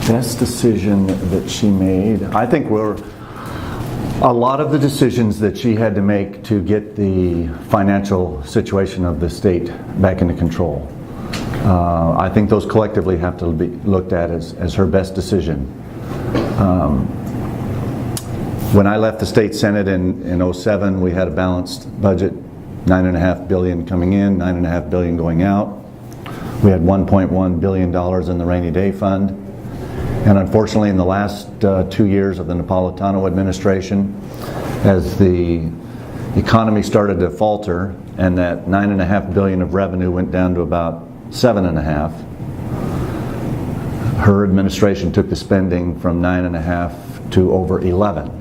Best decision that she made, I think were a lot of the decisions that she had to make to get the financial situation of the state back into control. I think those collectively have to be looked at as her best decision. When I left the state senate in 07, we had a balanced budget, $9.5 billion coming in, $9.5 billion going out. We had $1.1 billion in the rainy day fund. And unfortunately, in the last 2 years of the Napolitano administration, as the economy started to falter and that $9.5 billion of revenue went down to about $7.5, her administration took the spending from 9.5 to over 11.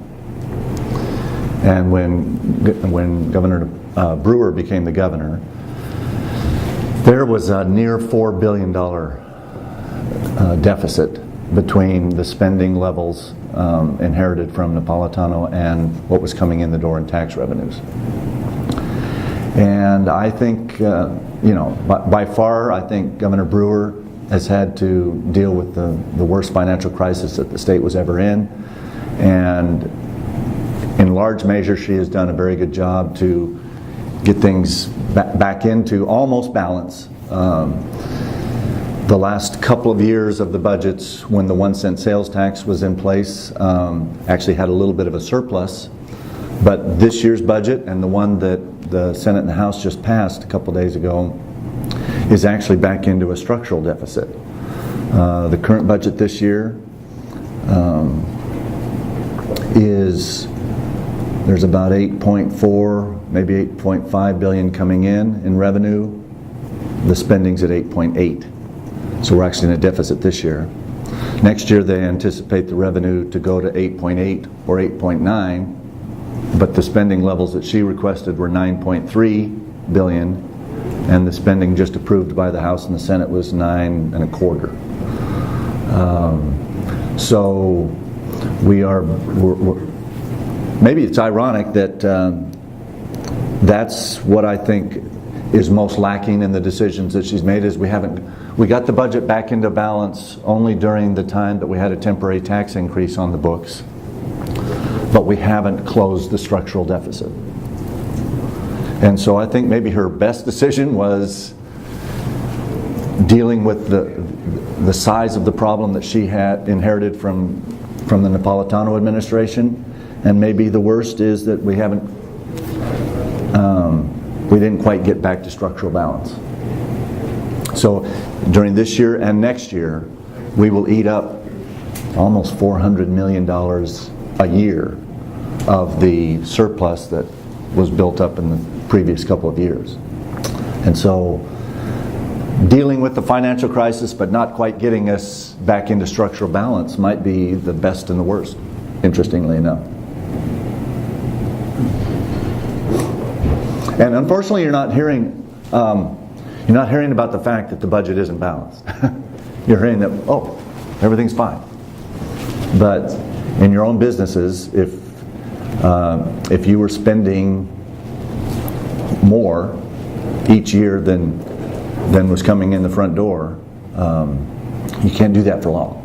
And when Governor Brewer became the governor, there was a near $4 billion deficit between the spending levels inherited from Napolitano and what was coming in the door in tax revenues. And I think, by far, I think Governor Brewer has had to deal with the worst financial crisis that the state was ever in. And in large measure, she has done a very good job to get things back into almost balance. The last couple of years of the budgets, when the 1 cent sales tax was in place, actually had a little bit of a surplus. But this year's budget, and the one that the Senate and the House just passed a couple days ago, is actually back into a structural deficit. The current budget this year there's about 8.4, maybe 8.5 billion coming in revenue. The spending's at 8.8. So we're actually in a deficit this year. Next year they anticipate the revenue to go to 8.8 or 8.9, but the spending levels that she requested were 9.3 billion, and the spending just approved by the House and the Senate was 9.25. So we're maybe it's ironic that that's what I think is most lacking in the decisions that she's made, is we got the budget back into balance only during the time that we had a temporary tax increase on the books, but we haven't closed the structural deficit. And so I think maybe her best decision was dealing with the size of the problem that she had inherited from the Napolitano administration. And maybe the worst is that we didn't quite get back to structural balance. So during this year and next year, we will eat up almost $400 million a year of the surplus that was built up in the previous couple of years. And so dealing with the financial crisis but not quite getting us back into structural balance might be the best and the worst, interestingly enough. And unfortunately, you're not hearing about the fact that the budget isn't balanced. You're hearing that, oh, everything's fine. But in your own businesses, if you were spending more each year than was coming in the front door, you can't do that for long.